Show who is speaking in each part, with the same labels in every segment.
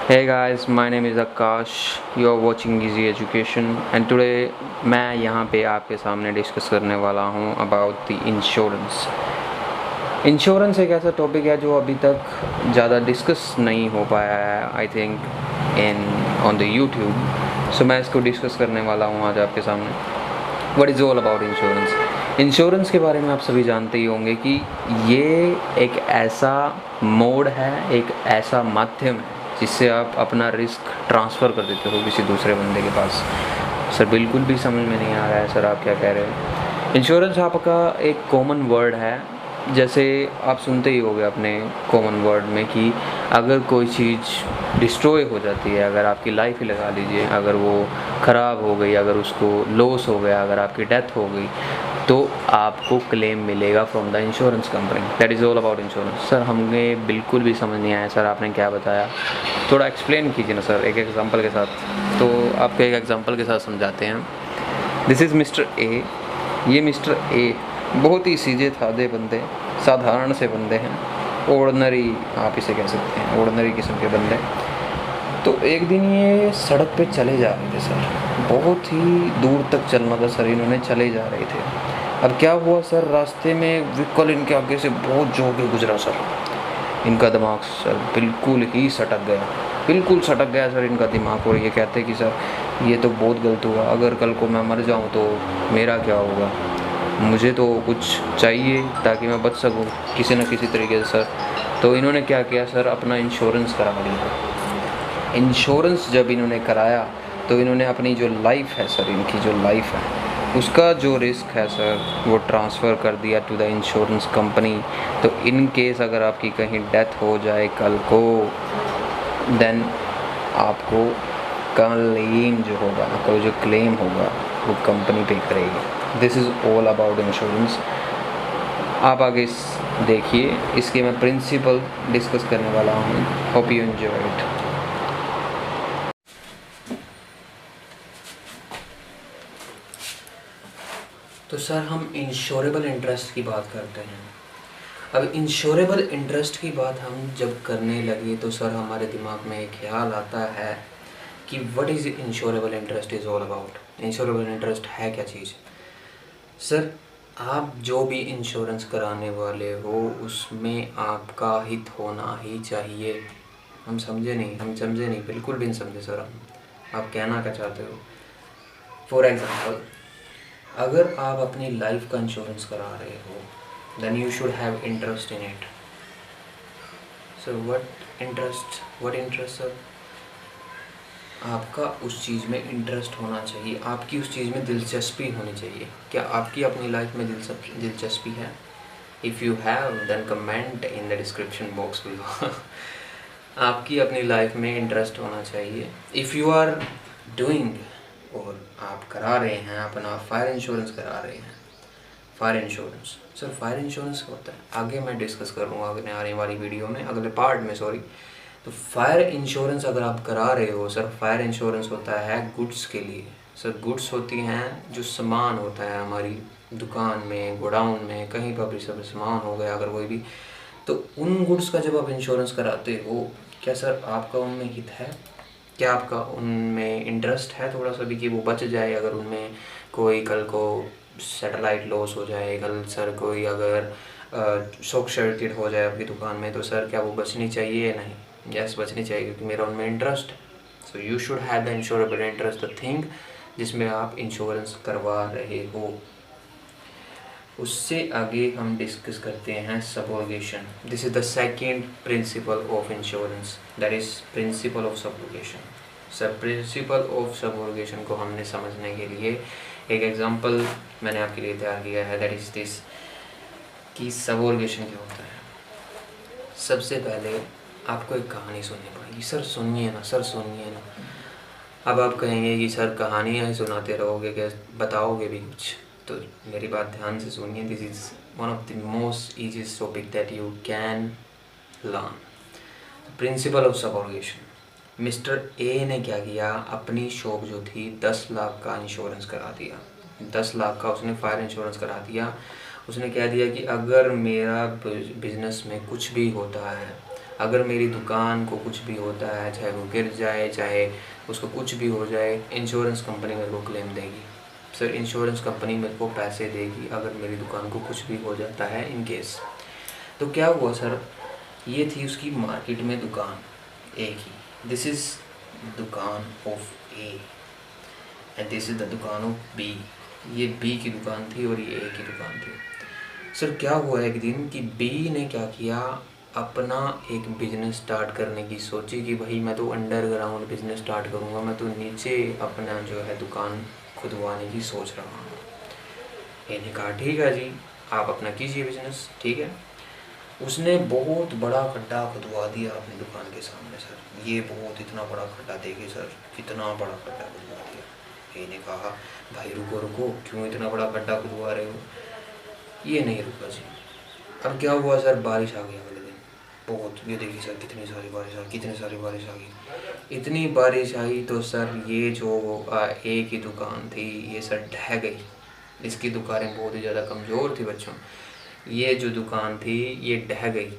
Speaker 1: Hey guys, my name is Akash. You are watching Easy Education and today मैं यहाँ पे आपके सामने डिस्कस करने वाला हूँ about the insurance. इंश्योरेंस एक ऐसा टॉपिक है जो अभी तक ज़्यादा डिस्कस नहीं हो पाया है I think on the YouTube. So मैं इसको डिस्कस करने वाला हूँ आज आपके सामने. What is all about insurance. Insurance के बारे में आप सभी जानते ही होंगे कि ये एक ऐसा मोड है, एक ऐसा माध्यम है जिससे आप अपना रिस्क ट्रांसफ़र कर देते हो किसी दूसरे बंदे के पास. सर बिल्कुल भी समझ में नहीं आ रहा है सर, आप क्या कह रहे हो. इंश्योरेंस आपका एक कॉमन वर्ड है. जैसे आप सुनते ही होंगे अपने कॉमन वर्ड में कि अगर कोई चीज़ डिस्ट्रॉय हो जाती है, अगर आपकी लाइफ ही लगा लीजिए, अगर वो ख़राब हो गई, अगर उसको लॉस हो गया, अगर आपकी डेथ हो गई, तो आपको क्लेम मिलेगा from the insurance company. That is all about insurance. Sir हमें बिल्कुल भी समझ नहीं आया सर, आपने क्या बताया, थोड़ा एक्सप्लेन कीजिए ना सर एक एग्जांपल के साथ. तो आपको एक एग्जांपल के साथ समझाते हैं. This is mister A. ये मिस्टर ए बहुत ही सीधे साधे बंदे, साधारण से बंदे हैं. ऑर्डिनरी आप इसे कह सकते हैं, ऑर्डिनरी किस्म के बंदे. तो एक दिन ये सड़क पे चले जा रहे थे सर. बहुत ही दूर तक चलना था सर, इन्होंने चले जा रहे थे. अब क्या हुआ सर, रास्ते में व्हीकल इनके आगे से बहुत जोर के गुजरा सर. इनका दिमाग सर बिल्कुल ही सटक गया, बिल्कुल सटक गया सर इनका दिमाग. और ये कहते कि सर ये तो बहुत गलत हुआ, अगर कल को मैं मर जाऊँ तो मेरा क्या होगा, मुझे तो कुछ चाहिए ताकि मैं बच सकूं किसी न किसी तरीके से सर. तो इन्होंने क्या किया सर, अपना इंश्योरेंस करा लिया. इंश्योरेंस जब इन्होंने कराया तो इन्होंने अपनी जो लाइफ है सर, इनकी जो लाइफ है उसका जो रिस्क है सर वो ट्रांसफ़र कर दिया टू द इंश्योरेंस कंपनी. तो इन केस अगर आपकी कहीं डेथ हो जाए कल को, देन आपको क्लेम जो होगा, आपका जो क्लेम होगा वो कंपनी पे करेगी. This is all about insurance. आप आगे देखिए, इसके मैं प्रिंसिपल डिस्कस करने वाला हूँ. Hope you enjoy it. तो सर हम इंश्योरेबल इंटरेस्ट की बात करते हैं. अब इंश्योरेबल इंटरेस्ट की बात हम जब करने लगे तो सर हमारे दिमाग में एक ख्याल आता है कि what is insurable interest is all about. Insurable interest है क्या चीज़. सर आप जो भी इंश्योरेंस कराने वाले हो उसमें आपका हित होना ही चाहिए. हम समझे नहीं, बिल्कुल भी नहीं समझे सर. आप कहना क्या चाहते हो. फॉर एग्ज़ाम्पल, अगर आप अपनी लाइफ का इंश्योरेंस करा रहे हो then you should have interest in it. Sir what interest sir. आपका उस चीज़ में इंटरेस्ट होना चाहिए, आपकी उस चीज़ में दिलचस्पी होनी चाहिए. क्या आपकी अपनी लाइफ में दिलचस्पी है. If you have then comment in the description box below. आपकी अपनी लाइफ में इंटरेस्ट होना चाहिए. इफ़ यू आर डूइंग और आप करा रहे हैं अपना फायर इंश्योरेंस करा रहे हैं. Fire insurance sir, fire insurance होता है आगे मैं डिस्कस करूँगा अगले आने वाली वीडियो में, अगले पार्ट में सॉरी. तो फायर इंश्योरेंस अगर आप करा रहे हो सर, फायर इंश्योरेंस होता है गुड्स के लिए. सर गुड्स होती हैं जो सामान होता है हमारी दुकान में, गोडाउन में, कहीं पर भी सब सामान हो गया अगर कोई भी, तो उन गुड्स का जब आप इंश्योरेंस कराते हो, क्या सर आपका उनमें हित है. क्या आपका उनमें इंटरेस्ट है थोड़ा सा भी कि वो बच जाए. अगर उनमें कोई कल को सैटेलाइट लॉस हो जाए, कल सर कोई अगर शॉर्ट सर्किट हो जाए आपकी दुकान में, तो सर क्या वो बचनी चाहिए. नहीं, यस बचनी चाहिए क्योंकि मेरा उनमें इंटरेस्ट है. So you should have the insurable interest, the thing जिसमें आप इंश्योरेंस करवा रहे हो. उससे आगे हम डिस्कस करते हैं subrogation. This is the second principle of insurance, that is principle of subrogation. Sir principle of subrogation को हमने समझने के लिए एक एग्जांपल मैंने आपके लिए तैयार किया है. दैट इज़ दिस कि सबोर्गेशन क्या होता है. सबसे पहले आपको एक कहानी सुननी पड़ेगी. सर सुनिए ना, सर सुनिए ना. अब आप कहेंगे कि सर कहानियाँ ही सुनाते रहोगे, क्या बताओगे भी कुछ. तो मेरी बात ध्यान से सुनिए. This is one of the most easiest topic that you can learn. Principle of subrogation. Mister A ने क्या किया, अपनी शॉप जो थी 10 लाख का इंश्योरेंस करा दिया. 10 लाख का उसने फायर इंश्योरेंस करा दिया. उसने कह दिया कि अगर मेरा बिजनेस में कुछ भी होता है, अगर मेरी दुकान को कुछ भी होता है, चाहे वो गिर जाए, चाहे उसको कुछ भी हो जाए, इंश्योरेंस कंपनी मेरे को क्लेम देगी। सर इंश्योरेंस कंपनी मेरे को पैसे देगी अगर मेरी दुकान को कुछ भी हो जाता है इन केस। तो क्या हुआ सर, ये थी उसकी मार्केट में दुकान ए की। दिस इज़ दुकान of A and this is the दुकान ऑफ बी। ये बी की दुकान थी और ये ए की दुकान थी। सर क्या हुआ एक दिन कि बी ने क्या किया, अपना एक बिज़नेस स्टार्ट करने की सोची कि भाई मैं तो अंडरग्राउंड बिज़नेस स्टार्ट करूँगा, मैं तो नीचे अपना जो है दुकान खुदवाने की सोच रहा हूँ। मैंने कहा ठीक है जी, आप अपना कीजिए बिज़नेस, ठीक है। उसने बहुत बड़ा खड्डा खुदवा दिया अपनी दुकान के सामने। सर ये बहुत इतना बड़ा खड्डा, देखिए सर कितना बड़ा खड्डा खुदवा दिया। मैंने कहा भाई रुको रुको, क्यों इतना बड़ा खड्डा खुदवा रहे हो? ये नहीं रुका जी। अब क्या हुआ सर, बारिश आ गई अगले दिन बहुत। ये देखिए सर कितनी सारी बारिश आ गई, कितनी सारी बारिश आ गई। इतनी बारिश आई तो सर ये जो ए की दुकान थी ये सर ढह गई। इसकी दुकानें बहुत ही ज़्यादा कमज़ोर थी बच्चों। ये जो दुकान थी ये ढह गई।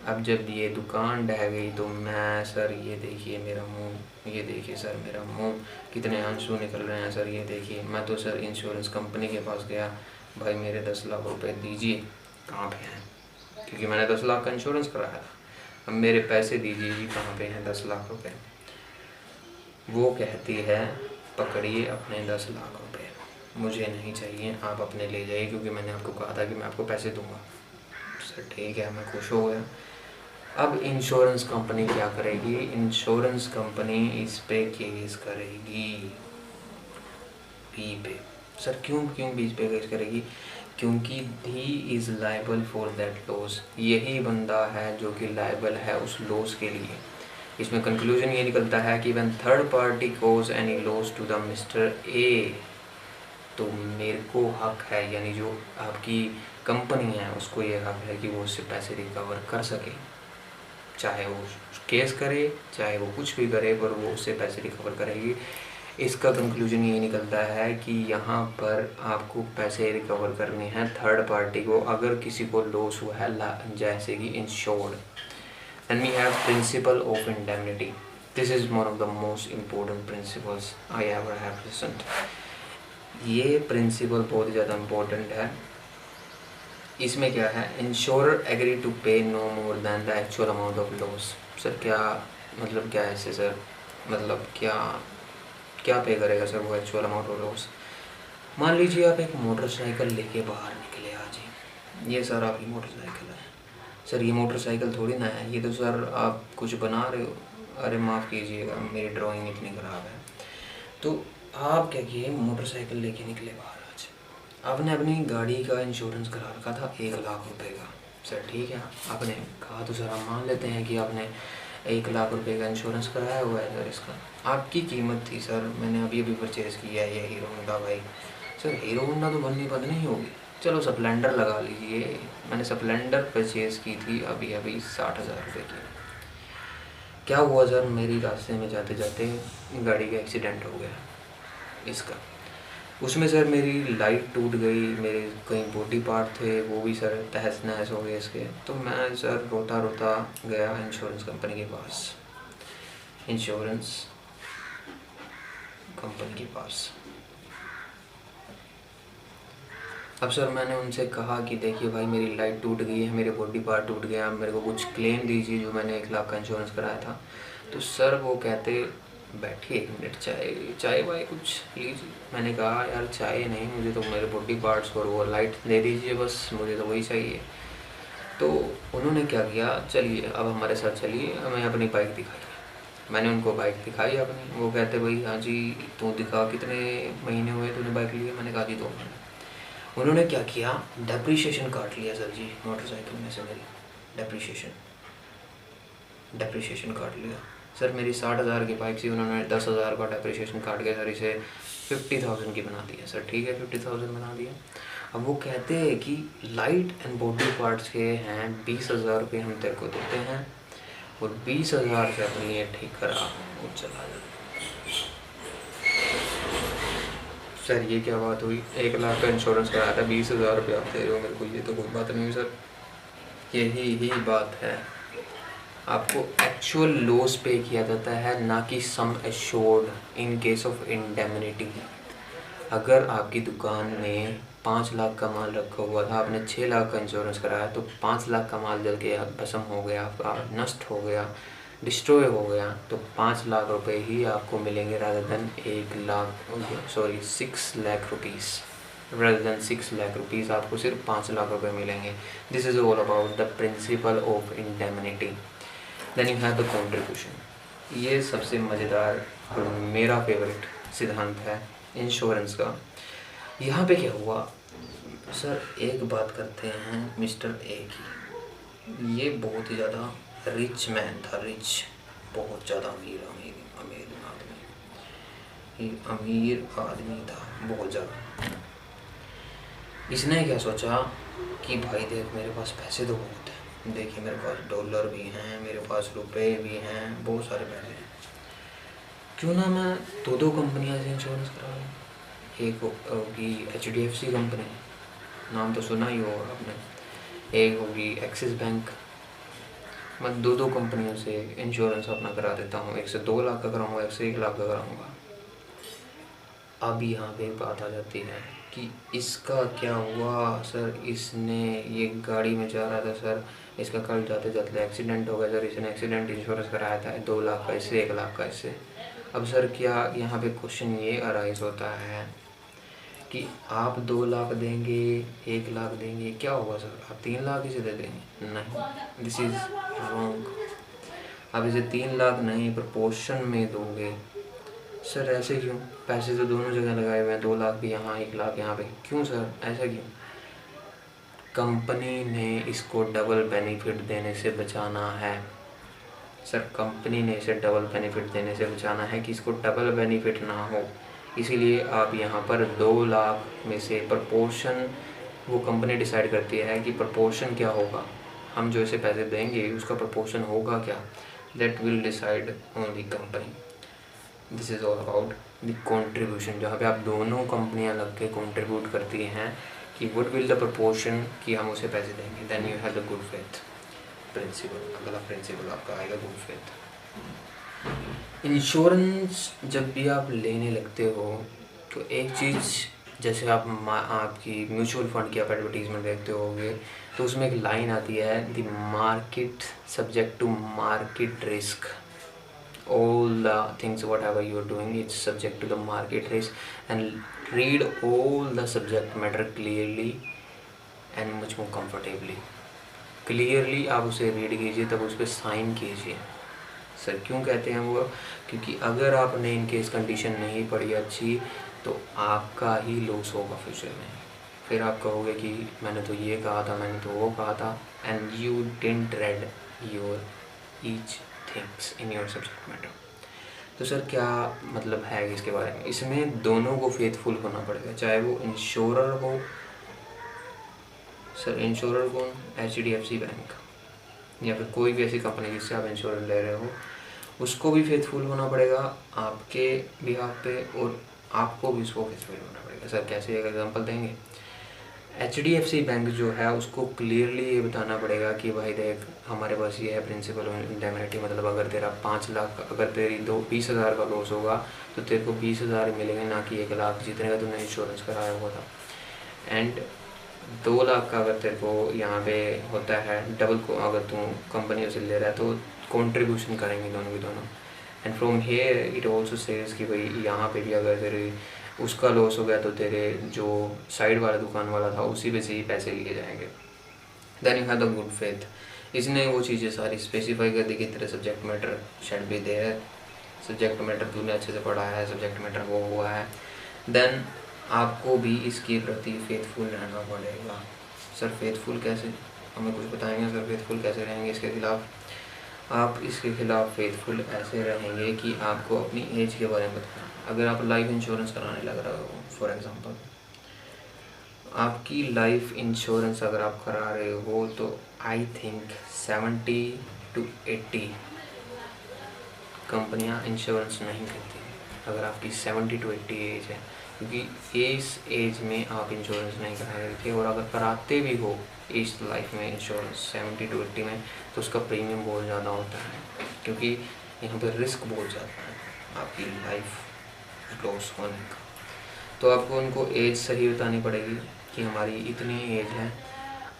Speaker 1: अब जब ये दुकान ढह गई तो मैं सर, ये देखिए मेरा मुंह, ये देखिए सर मेरा मुंह, कितने आंसू निकल रहे हैं सर। ये देखिए मैं तो सर इंश्योरेंस कंपनी के पास गया, भाई मेरे 10 लाख रुपए दीजिए, कहाँ पे हैं? क्योंकि मैंने 10 लाख का इंश्योरेंस कराया था। अब मेरे पैसे दीजिए जी, कहाँ पे हैं 10 लाख रुपए? वो कहती है पकड़िए अपने 10 लाख रुपए, मुझे नहीं चाहिए, आप अपने ले जाइए, क्योंकि मैंने आपको कहा था कि मैं आपको पैसे दूंगा। सर ठीक है, मैं खुश हो गया। अब इंश्योरेंस कंपनी क्या करेगी? इंश्योरेंस कंपनी इस पे केस करेगी, बी पे। सर क्यों क्यों बी पे केस करेगी? क्योंकि he is liable for that loss. यही बंदा है जो कि लाइबल है उस लॉस के लिए। इसमें कंक्लूजन ये निकलता है कि when third party cause any loss to the mister A, तो मेरे को हक है, यानी जो आपकी कंपनी है उसको ये हक है कि वो उससे पैसे रिकवर कर सके, चाहे वो केस करे चाहे वो कुछ भी करे, पर वो उससे पैसे रिकवर करेगी। इसका कंक्लूजन ये निकलता है कि यहाँ पर आपको पैसे रिकवर करने हैं थर्ड पार्टी को, अगर किसी को लॉस हुआ है, जैसे कि insured. Then we have principle of indemnity. This is one of the most important principles I ever have listened. ये प्रिंसिपल बहुत ज़्यादा इम्पोर्टेंट है। इसमें क्या है, insurer agree to pay no more than the actual amount of loss. Sir क्या मतलब, क्या है इससे सर, मतलब क्या क्या पे करेगा सर वो एक्चुअल अमाउंट ऑफ लॉस? मान लीजिए आप एक मोटरसाइकिल लेके बाहर निकले आज ही, ये सर आपकी मोटरसाइकिल है। सर ये मोटरसाइकिल थोड़ी ना है, ये तो सर आप कुछ बना रहे हो। अरे माफ़ कीजिएगा, मेरी ड्राइंग इतनी ख़राब है। तो आप क्या किए, मोटरसाइकिल लेके निकले बाहर आज, आपने अपनी गाड़ी का इंश्योरेंस करा रखा था 1 लाख रुपए का। सर ठीक है, आपने कहा तो सर हम मान लेते हैं कि आपने 1 लाख रुपए का इंश्योरेंस कराया हुआ है। सर इसका आपकी कीमत थी, सर मैंने अभी अभी परचेज़ किया है ये hero Honda bike. Sir hero Honda तो बननी बंद नहीं होगी, चलो स्प्लेंडर लगा लीजिए। मैंने स्प्लेंडर परचेज़ की थी अभी अभी 60,000 रुपये की। क्या हुआ सर, मेरी रास्ते में जाते जाते गाड़ी का एक्सीडेंट हो गया इसका। उसमें सर मेरी लाइट टूट गई, मेरे कई बॉडी पार्ट थे वो भी सर तहस नहस हो गए इसके। तो मैं सर रोता रोता गया इंश्योरेंस कंपनी के पास, इंश्योरेंस कंपनी के पास। अब सर मैंने उनसे कहा कि देखिए भाई मेरी लाइट टूट गई है, मेरे बॉडी पार्ट टूट गया, मेरे को कुछ क्लेम दीजिए जो मैंने 1 लाख का इंश्योरेंस कराया था। तो सर वो कहते बैठिए 1 मिनट, चाय वाय कुछ लीजिए। मैंने कहा यार चाय नहीं, मुझे तो मेरे बॉडी पार्ट्स और वो लाइट दे दीजिए बस, मुझे तो वही चाहिए। तो उन्होंने क्या किया, चलिए अब हमारे साथ चलिए, हमें अपनी बाइक दिखाई। मैंने उनको बाइक दिखाई अपनी। वो कहते भाई हाँ जी तू दिखा, कितने महीने हुए तूने बाइक लिए? मैंने कहा जी 2 महीने। उन्होंने क्या किया, डेप्रीशिएशन काट लिया सर जी मोटरसाइकिल में से मेरी, डेप्रीशिएशन काट लिया। सर मेरी 60,000 की बाइक थी, उन्होंने 10,000 का डेप्रीशिएशन काट के सर इसे 50,000 की बना दिया। सर ठीक है 50,000 बना दिया। अब वो कहते हैं कि लाइट एंड बॉडी पार्ट्स के हैं 20,000 रुपये हम तेरे को देते हैं, और 20,000 से अपनी ये ठीक करा और चला जाए। सर ये क्या बात हुई, 1 लाख का इंश्योरेंस कराया था, 20,000 रुपये आप दे रहे हो मेरे को, ये तो कोई बात नहीं हुई सर। यही ही बात है आपको एक्चुअल लॉस पे किया जाता है, ना कि sum assured in case of indemnity. अगर आपकी दुकान में 5 लाख का माल रखा हुआ था, आपने 6 लाख का इंश्योरेंस कराया, तो 5 लाख का माल जल के भस्म हो गया, आपका नष्ट हो गया, डिस्ट्रॉय हो गया, तो 5 लाख रुपए ही आपको मिलेंगे rather than 6 lakh rupees. rather than 6 lakh rupees आपको सिर्फ 5 लाख रुपए मिलेंगे। This is all about the principle of indemnity. Then you have the contribution. ये सबसे मज़ेदार और मेरा फेवरेट सिद्धांत है इंश्योरेंस का। यहाँ पे क्या हुआ सर, एक बात करते हैं मिस्टर ए की। ये बहुत ही ज़्यादा रिच मैन था, रिच, बहुत ज़्यादा अमीर अमीर अमीर आदमी, ये अमीर आदमी था बहुत ज़्यादा। इसने क्या सोचा कि भाई देख, मेरे पास पैसे तो बहुत हैं, देखिए मेरे पास डॉलर भी हैं, मेरे पास रुपए भी हैं, बहुत सारे पैसे हैं, क्यों ना मैं दो कंपनियां से इंश्योरेंस करा लूँ। एक होगी HDFC कंपनी, नाम तो सुना ही होगा आपने, एक होगी एक्सिस बैंक। मैं दो कंपनियों से इंश्योरेंस अपना करा देता हूँ, एक से 2 लाख का कराऊँगा, एक से 1 लाख का कराऊँगा। अब यहाँ पे बात आ जाती है कि इसका क्या हुआ सर, इसने ये गाड़ी में जा रहा था सर, इसका कल जाते जाते एक्सीडेंट हो गया सर, इसने एक्सीडेंट इंश्योरेंस कराया था 2 लाख का इससे, 1 लाख का इससे। अब सर क्या यहाँ पे क्वेश्चन ये अराइज होता है कि आप 2 लाख देंगे, 1 लाख देंगे, क्या होगा सर, आप 3 लाख इसे दे देंगे? नहीं, दिस इज़ रॉन्ग। आप इसे 3 लाख नहीं प्रपोर्शन में दोगे। सर ऐसे क्यों? पैसे तो दोनों जगह लगाए हुए हैं, 2 लाख भी यहाँ, 1 लाख यहाँ पे, क्यों सर ऐसा क्यों? कंपनी ने इसको डबल बेनिफिट देने से बचाना है सर, कंपनी ने इसे डबल बेनिफिट देने से बचाना है कि इसको डबल बेनिफिट ना हो। इसीलिए आप यहाँ पर 2 लाख में से प्रपोर्शन, वो कंपनी डिसाइड करती है कि प्रपोर्शन क्या होगा, हम जो इसे पैसे देंगे उसका प्रपोर्शन होगा क्या, that will decide only company. This is all about the contribution, जहाँ पे आप दोनों कंपनियाँ लग के कॉन्ट्रीब्यूट करती हैं कि व्हाट विल द प्रपोर्शन कि हम उसे पैसे देंगे। Then you have the good faith principle. अगला प्रिंसिपल आपका आएगा गुड फेथ। इंश्योरेंस जब भी आप लेने लगते हो तो एक चीज़, जैसे आप आपकी म्यूचुअल फंड की आप एडवर्टीजमेंट देखते होगे तो उसमें एक लाइन आती है, the market subject to market risk. All the things whatever you are doing, it's subject to the market risk, and read all the subject matter clearly and much more comfortably. Clearly आप उसे read कीजिए, तब उस पर sign कीजिए। Sir क्यों कहते हैं वो? क्योंकि अगर आपने इन केस कंडीशन नहीं पढ़ी अच्छी तो आपका ही लॉस होगा फ्यूचर में। फिर आप कहोगे कि मैंने तो ये कहा था, मैंने तो वो कहा था, and you didn't read your each things in your subject matter. तो सर क्या मतलब है इसके बारे में? इसमें दोनों को फेथफुल होना पड़ेगा, चाहे वो इंश्योरर हो। सर इंश्योरर कौन? HDFC बैंक या फिर कोई भी ऐसी कंपनी जिससे आप इंश्योरेंस ले रहे हो, उसको भी फेथफुल होना पड़ेगा आपके बिहाफ पे, और आपको भी उसको फेथफुल होना पड़ेगा। सर कैसे, एक एग्जांपल देंगे? HDFC बैंक जो है उसको क्लियरली ये बताना पड़ेगा कि भाई देख, हमारे पास ये है प्रिंसिपल ऑफ इंडेमनिटी, मतलब अगर तेरा 5 लाख, अगर तेरी 20,000 का लॉस होगा तो तेरे को 20,000 मिलेंगे, ना कि 1 लाख जितने का तुमने इंश्योरेंस कराया हुआ था। एंड 2 लाख का अगर तेरे को यहाँ पे होता है डबल को, अगर तू कंपनी से ले रहा है तो कॉन्ट्रीब्यूशन करेंगे दोनों की दोनों। And from here it also says कि भाई यहाँ पे भी अगर तेरे उसका लॉस हो गया तो तेरे जो साइड वाला दुकान वाला था उसी पे से ही पैसे लिए जाएंगे। Then you have the good faith. इसने वो चीज़ें सारी स्पेसिफाई कर दी कि तेरे subject matter should be there, subject matter तूने अच्छे से पढ़ा है, सब्जेक्ट मैटर वो हुआ है। देन आपको भी इसके प्रति फेथफुल रहना पड़ेगा। सर फेथफुल कैसे, हमें कुछ बताएंगे सर, फेथफुल कैसे रहेंगे इसके खिलाफ? आप इसके खिलाफ फेथफुल ऐसे रहेंगे कि आपको अपनी एज के बारे में बताना। अगर आप लाइफ इंश्योरेंस कराने लग रहे हो, फॉर एग्जांपल आपकी लाइफ इंश्योरेंस अगर आप करा रहे हो तो आई थिंक 70 to 80 कंपनियां इंश्योरेंस नहीं करती। अगर आपकी 70 to 80 एज है, क्योंकि इस एज में आप इंश्योरेंस नहीं करा रहे थे, और अगर कराते भी हो इस लाइफ में इंश्योरेंस 70 to 80 में, तो उसका प्रीमियम बहुत ज़्यादा होता है, क्योंकि यहाँ पर रिस्क बहुत ज़्यादा है आपकी लाइफ लॉस होने का। तो आपको उनको एज सही बतानी पड़ेगी कि हमारी इतनी एज है।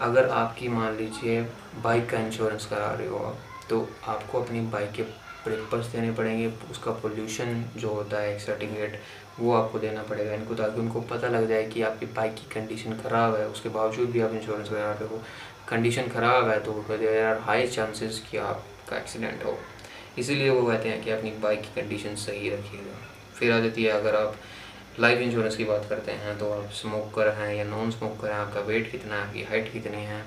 Speaker 1: अगर आपकी मान लीजिए बाइक का इंश्योरेंस करा रहे हो आप, तो आपको अपनी बाइक के पेपर्स देने पड़ेंगे, उसका पोल्यूशन जो होता है एक सर्टिफिकेट वो आपको देना पड़ेगा इनको, ताकि उनको पता लग जाए कि आपकी बाइक की कंडीशन ख़राब है, उसके बावजूद भी आप इंश्योरेंस करा रहे हो। कंडीशन ख़राब है तो देयर आर हाई चांसेस कि आपका एक्सीडेंट हो, इसीलिए वो कहते हैं कि अपनी बाइक की कंडीशन सही रखिएगा। फिर आ जाती है, अगर आप लाइफ इंश्योरेंस की बात करते हैं तो आप स्मोकर हैं या नॉन स्मोकर हैं, आपका वेट कितना है, आपकी हाइट कितनी है,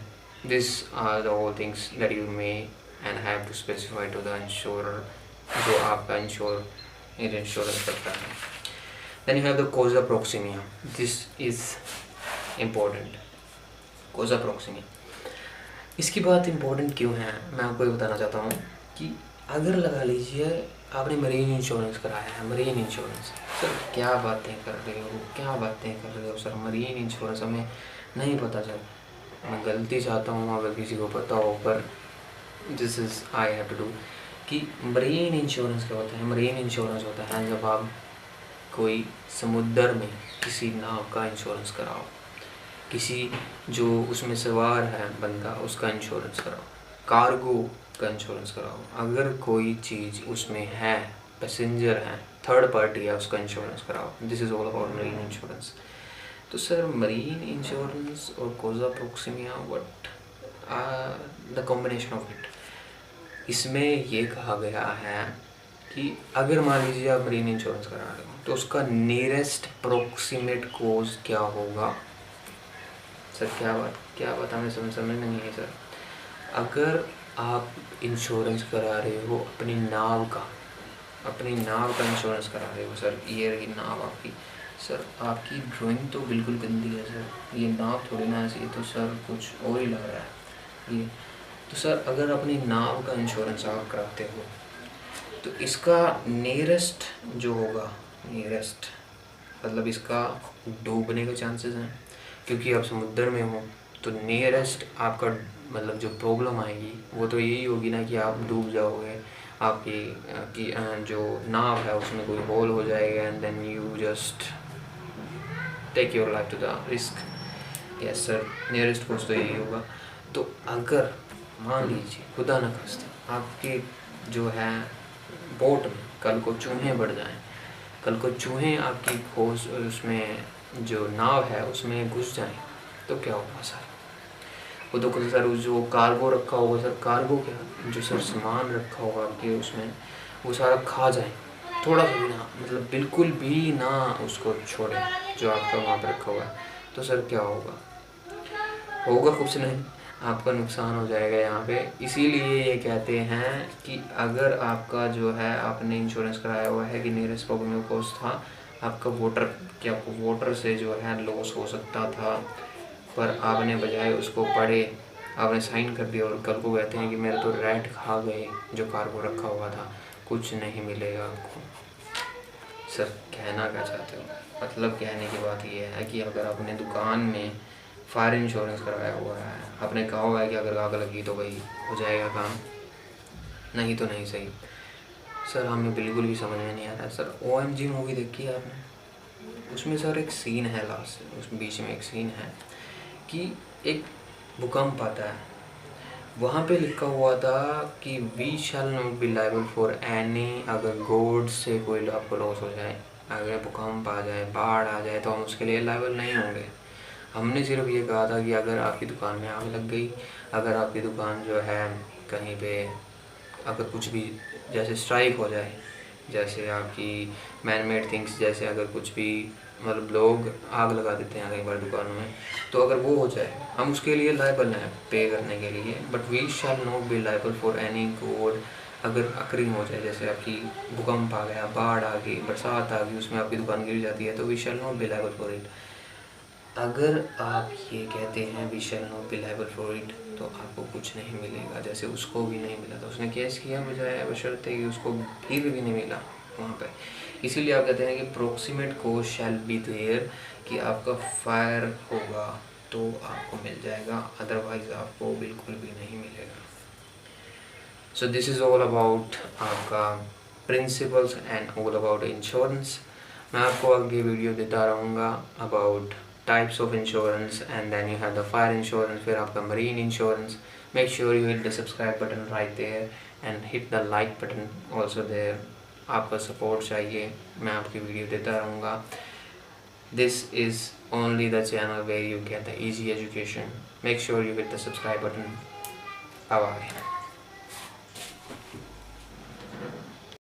Speaker 1: this are the all things that you may and have to specify to the insurer जो आपका इंश्योरेंस करता है। Then you have the causa proxima, this is important. Causa proxima, इसकी बात इम्पोर्टेंट क्यों है मैं आपको ये बताना चाहता हूँ कि अगर लगा लीजिए आपने मरीन इंश्योरेंस कराया है, मरीन इंश्योरेंस, सर क्या बातें कर रहे हो, क्या बातें कर रहे हो सर, मरीन इंश्योरेंस हमें नहीं पता। सर मैं गलती चाहता हूँ अगर किसी को पता हो, पर this is I have to do कि मरीन इंश्योरेंस क्या होता है। मरीन इंश्योरेंस होता है जब आप कोई समुद्र में किसी नाव का इंश्योरेंस कराओ, किसी जो उसमें सवार है बंदा उसका इंश्योरेंस कराओ, कार्गो का इंश्योरेंस कराओ, अगर कोई चीज़ उसमें है, पैसेंजर है, थर्ड पार्टी है, उसका इंश्योरेंस कराओ। This is all about marine insurance. तो सर मरीन इंश्योरेंस और causa proxima what the combination of it, इसमें ये कहा गया है कि अगर मान लीजिए आप मरीन इंश्योरेंस करा रहे हो तो उसका नियरेस्ट प्रोक्सीमेट कोज क्या होगा। सर क्या बात हमें समझ में नहीं है सर। अगर आप इंश्योरेंस करा रहे हो अपनी नाव का इंश्योरेंस करा रहे हो सर, ईयर की नाव आपकी, सर आपकी ड्राइंग तो बिल्कुल गंदी है सर, ये नाव थोड़ी ना ऐसी है, तो सर कुछ और ही लग रहा है ये। तो सर अगर अपनी नाव का इंश्योरेंस आप कराते हो तो इसका नियरेस्ट जो होगा, नियरेस्ट मतलब इसका डूबने के चांसेस हैं, क्योंकि आप समुद्र में हो, तो नियरेस्ट आपका मतलब जो प्रॉब्लम आएगी वो तो यही होगी ना कि आप डूब जाओगे, आपकी जो नाव है उसमें कोई होल हो जाएगा and then you just take your life to the risk. Yes sir, nearest cause तो यही होगा। तो अगर मान लीजिए खुदा न खास्ता आपके जो है बोट में कल को चूहे बढ़ जाएं, कल को चूहे आपकी खोज उसमें जो नाव है उसमें घुस जाएं, तो क्या होगा सर। वो तो कुछ सर जो कार्गो रखा होगा सर, कार्गो क्या जो सर सामान रखा होगा आपके उसमें वो सारा खा जाए, थोड़ा सा भी ना, मतलब बिल्कुल भी ना उसको छोड़े जो आपका वहाँ पर रखा हुआ है, तो सर क्या होगा कुछ नहीं, आपका नुकसान हो जाएगा यहाँ पे। इसीलिए ये कहते हैं कि अगर आपका जो है आपने इंश्योरेंस कराया हुआ है कि नियरेस्ट प्रॉब्लम कोर्स था आपका वोटर, कि आपको वोटर से जो है लॉस हो सकता था, पर आपने बजाय उसको पढ़े आपने साइन कर दिया, और कल को कहते हैं कि मेरे तो रैट खा गए जो कार्गो रखा हुआ था, कुछ नहीं मिलेगा आपको। सर कहना क्या चाहते हो, मतलब कहने की बात ये है कि अगर आपने दुकान में फायर इंश्योरेंस करवाया हुआ है, आपने कहा हुआ है कि अगर आग लगी तो भाई हो जाएगा काम, नहीं तो नहीं सही। सर हमें बिल्कुल भी समझ में नहीं आ रहा। सर OMG मूवी देखी है आपने, उसमें सर एक सीन है लास्ट, उस बीच में एक सीन है कि एक भूकंप आता है, वहाँ पे लिखा हुआ था कि we shall not be liable for any, अगर गॉड से कोई आपको लॉस हो जाए, अगर भूकंप आ जाए, बाढ़ आ जाए, तो हम उसके लिए लायबल नहीं होंगे। हमने सिर्फ ये कहा था कि अगर आपकी दुकान में आग लग गई, अगर आपकी दुकान जो है कहीं पे अगर कुछ भी जैसे स्ट्राइक हो जाए, जैसे आपकी मैन मेड थिंग्स, जैसे अगर कुछ भी मतलब लोग आग लगा देते हैं कई बार दुकानों में, तो अगर वो हो जाए हम उसके लिए लायबल हैं पे करने के लिए, but we shall not be liable for any code. अगर अकरिंग हो जाए, जैसे आपकी भूकंप आ गया, बाढ़ आ गई, बरसात आ गई, उसमें आपकी दुकान गिर जाती है, तो we shall not be liable for it. अगर आप ये कहते हैं we shall not be liable for it, तो आपको कुछ नहीं मिलेगा। जैसे उसको भी नहीं मिला था, उसने केस किया बजाय बशर्ते कि उसको फिर भी नहीं मिला, वहाँ पे, इसीलिए आप कहते हैं कि proximate cause shall be there, कि आपका फायर होगा तो आपको मिल जाएगा, अदरवाइज आपको बिल्कुल भी नहीं मिलेगा। So this is all about आपका principles and all about insurance. मैं आपको आगे वीडियो देता रहूँगा about types of insurance, and then you have the fire insurance, फिर आपका marine insurance. Make sure you hit the subscribe button right there and hit the like button also there. आपका support चाहिए, मैं आपकी video देता रहूँगा। This is only the channel where you get the easy education. Make sure you hit the subscribe button. Bye bye.